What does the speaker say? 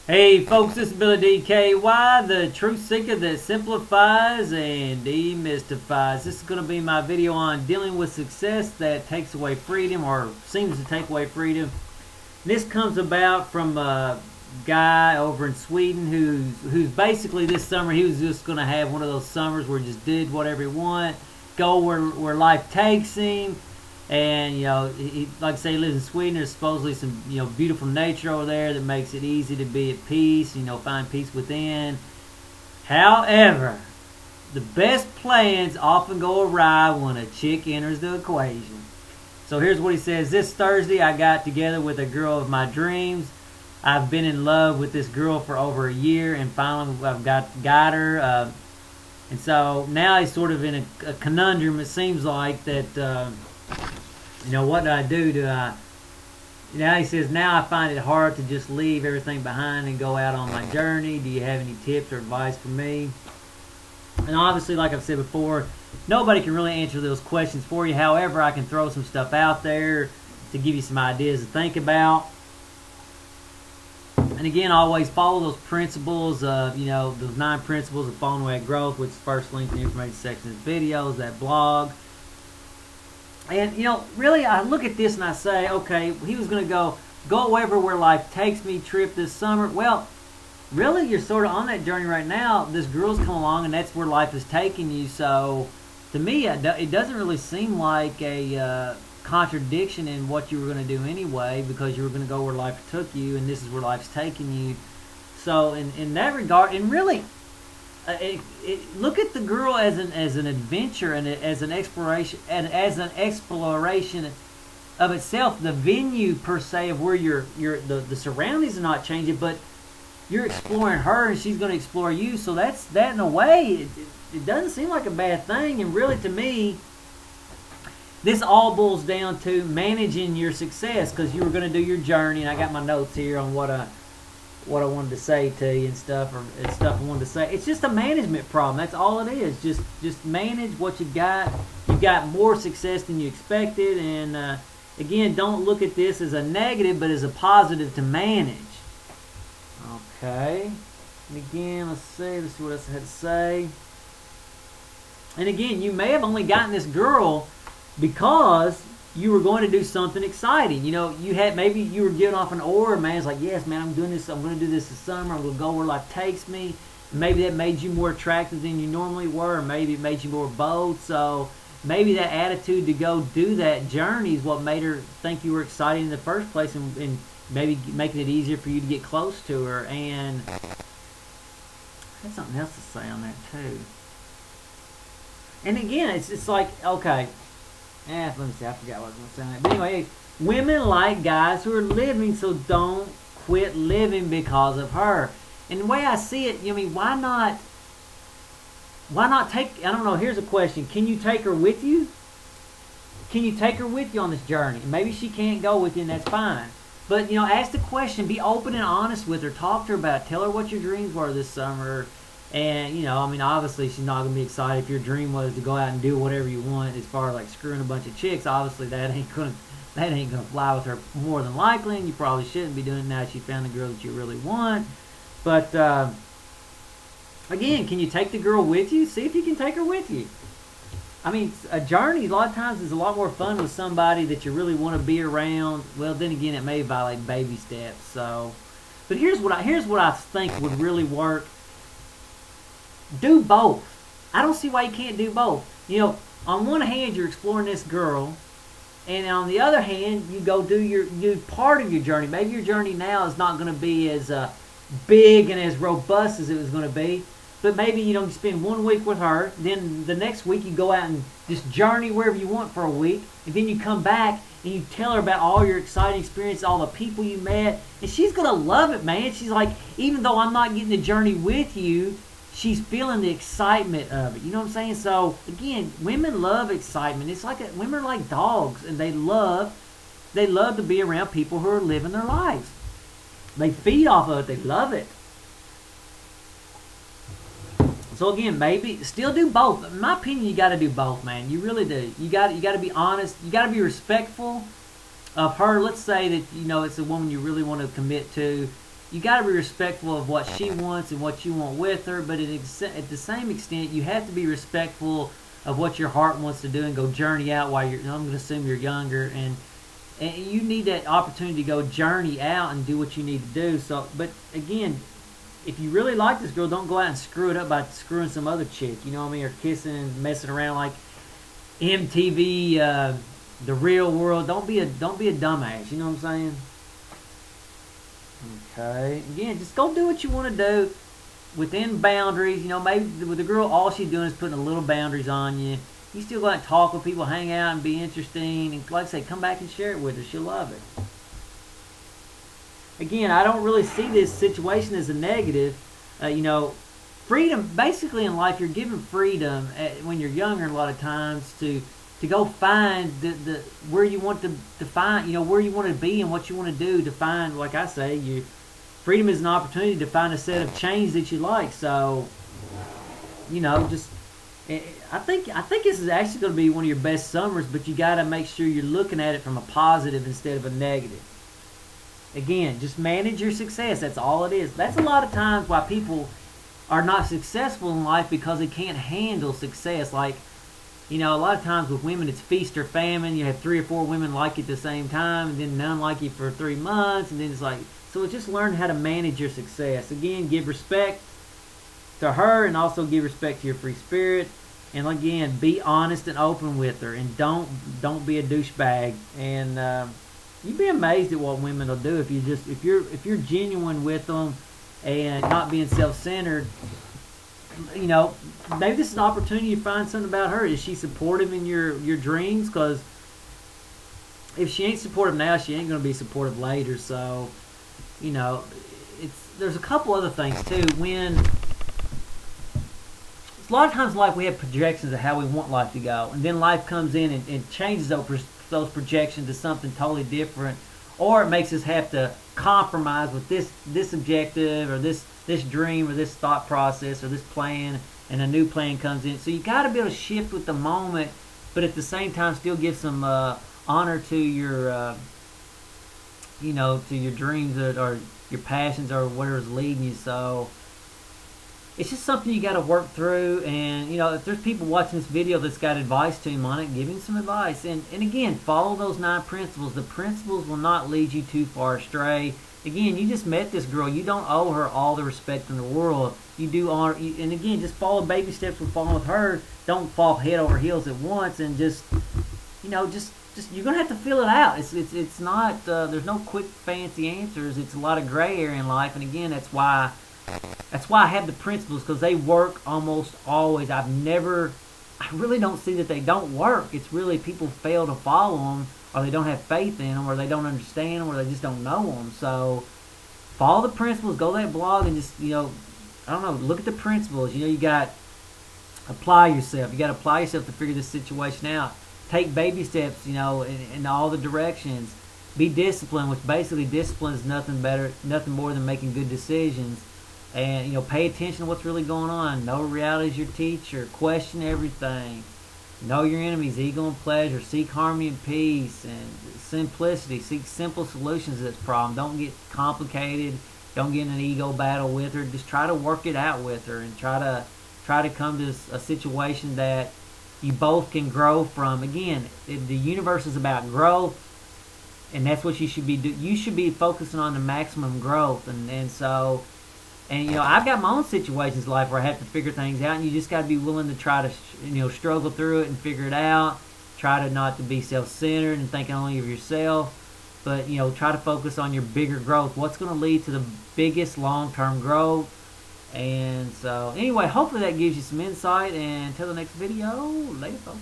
Hey folks, this is Billy DKY, the truth seeker that simplifies and demystifies. This is going to be my video on dealing with success that takes away freedom or seems to take away freedom. This comes about from a guy over in Sweden who's basically this summer he was just going to have one of those summers where he just did whatever he want, go where life takes him. And he, like I say, he lives in Sweden. There's supposedly some beautiful nature over there that makes it easy to be at peace. Find peace within. However, the best plans often go awry when a chick enters the equation. So here's what he says: this Thursday, I got together with a girl of my dreams. I've been in love with this girl for over a year, and finally I've got her. And so now he's sort of in a conundrum. It seems like that. What do I do? He says, now I find it hard to just leave everything behind and go out on my journey. Do you have any tips or advice for me? And obviously, like I've said before, nobody can really answer those questions for you. However, I can throw some stuff out there to give you some ideas to think about. And again, always follow those principles of, those 9 principles of falling away at growth, which is first link in the information section of the videos, that blog. And, really, I look at this and I say, okay, he was going to go where life takes me trip this summer. Well, really, you're sort of on that journey right now. This girl's come along, and that's where life is taking you. So, to me, it doesn't really seem like a contradiction in what you were going to do anyway, because you were going to go where life took you, and this is where life's taking you. So, in that regard, and really, look at the girl as an adventure and as an exploration of itself. The venue per se of where the surroundings are not changing, but you're exploring her and she's going to explore you. So that in a way, it doesn't seem like a bad thing. And really, to me, this all boils down to managing your success, because you were going to do your journey. And I got my notes here on what I wanted to say to you and stuff I wanted to say. It's just a management problem. That's all it is. Just manage what you got. You got more success than you expected, and again, don't look at this as a negative, but as a positive to manage. Okay. And again, let's see what else I had to say. And again, you may have only gotten this girl because you were going to do something exciting. Maybe you were giving off an aura, man. It's like, yes, man, I'm doing this. I'm going to do this this summer. I'm going to go where life takes me. Maybe that made you more attractive than you normally were, or maybe it made you more bold. So maybe that attitude to go do that journey is what made her think you were exciting in the first place, and maybe making it easier for you to get close to her. And I had something else to say on that too. And again, it's like, okay. Let me see, I forgot what I was going to say on that. But anyway, women like guys who are living, so don't quit living because of her. And the way I see it, why not take, I don't know, here's a question. Can you take her with you? Can you take her with you on this journey? Maybe she can't go with you, and that's fine. But, ask the question. Be open and honest with her. Talk to her about it. Tell her what your dreams were this summer. And, obviously she's not going to be excited if your dream was to go out and do whatever you want as far as like screwing a bunch of chicks. Obviously that ain't going to fly with her more than likely, and you probably shouldn't be doing it now that you found the girl that you really want. But, again, can you take the girl with you? See if you can take her with you. A journey a lot of times is a lot more fun with somebody that you really want to be around. Well, then again, it may violate baby steps. So, but here's what I think would really work. Do both. I don't see why you can't do both. On one hand, you're exploring this girl, and on the other hand, you go do part of your journey. Maybe your journey now is not going to be as big and as robust as it was going to be, but maybe you spend 1 week with her, then the next week you go out and just journey wherever you want for a week, and then you come back and you tell her about all your exciting experience, all the people you met, and she's going to love it, man. She's like, even though I'm not getting the journey with you, she's feeling the excitement of it. You know what I'm saying? So, again, women love excitement. It's like women are like dogs, and they love to be around people who are living their lives. They feed off of it. They love it. So, again, maybe still do both. In my opinion, you got to do both, man. You really do. You got to be honest. You got to be respectful of her. Let's say that it's a woman you really want to commit to. you got to be respectful of what she wants and what you want with her, but at the same extent, you have to be respectful of what your heart wants to do and go journey out while you're, I'm going to assume you're younger, and you need that opportunity to go journey out and do what you need to do. So, but again, if you really like this girl, don't go out and screw it up by screwing some other chick, you know what I mean, or kissing and messing around like MTV, the real world. Don't be a dumbass, you know what I'm saying? Okay, again, just go do what you want to do within boundaries. You know, maybe with the girl, all she's doing is putting a little boundaries on you. You still go out and talk with people, hang out, and be interesting. And like I say, come back and share it with her. She'll love it. Again, I don't really see this situation as a negative. You know, freedom, basically in life, you're given freedom when you're younger a lot of times to go find the where you want to find, you know, where you want to be and what you want to do to find, like I say, freedom is an opportunity to find a set of change that you like. So, you know, just I think this is actually going to be one of your best summers, but you got to make sure you're looking at it from a positive instead of a negative. Again, just manage your success. That's all it is. That's a lot of times why people are not successful in life, because they can't handle success. Like, you know, a lot of times with women, it's feast or famine. You have 3 or 4 women like you at the same time, and then none like you for 3 months, and then it's like, so it's just learn how to manage your success. Again, give respect to her, and also give respect to your free spirit. And again, be honest and open with her, and don't be a douchebag. And you'd be amazed at what women will do if you're genuine with them and not being self-centered. You know, maybe this is an opportunity to find something about her. Is she supportive in your dreams? Because if she ain't supportive now, she ain't going to be supportive later. So, you know, there's a couple other things too. When a lot of times in life we have projections of how we want life to go, and then life comes in and changes those projections to something totally different, or it makes us have to compromise with this objective or this dream or this thought process or this plan, and a new plan comes in. So you got to be able to shift with the moment, but at the same time still give some honor to your you know, to your dreams or your passions or whatever's leading you. So it's just something you got to work through. And you know, if there's people watching this video that's got advice to him on it, give him some advice. And again, follow those 9 principles. The principles will not lead you too far astray. Again, you just met this girl. You don't owe her all the respect in the world. You do honor, and again, just follow baby steps with falling with her. Don't fall head over heels at once, and just, you know, just you're gonna have to feel it out. It's not there's no quick fancy answers. It's a lot of gray area in life, and again, that's why I have the principles, because they work almost always. I really don't see that they don't work. It's really people fail to follow them, or they don't have faith in them, or they don't understand them, or they just don't know them. So follow the principles. Go to that blog and just, you know, I don't know, look at the principles. You know, you got apply yourself. You got to apply yourself to figure this situation out. Take baby steps, you know, in all the directions. Be disciplined, which basically discipline is nothing more than making good decisions. And, you know, pay attention to what's really going on. Know reality is your teacher. Question everything. Know your enemies, ego and pleasure. Seek harmony and peace and simplicity. Seek simple solutions to this problem. Don't get complicated. Don't get in an ego battle with her. Just try to work it out with her, and try to come to a situation that you both can grow from. Again, the universe is about growth, and that's what you should be doing. You should be focusing on the maximum growth, and so. And, you know, I've got my own situations in life where I have to figure things out, and you just got to be willing to try to, you know, struggle through it and figure it out. Try to not to be self-centered and thinking only of yourself, but, you know, try to focus on your bigger growth. What's going to lead to the biggest long-term growth? And so, anyway, hopefully that gives you some insight, and until the next video, later, folks.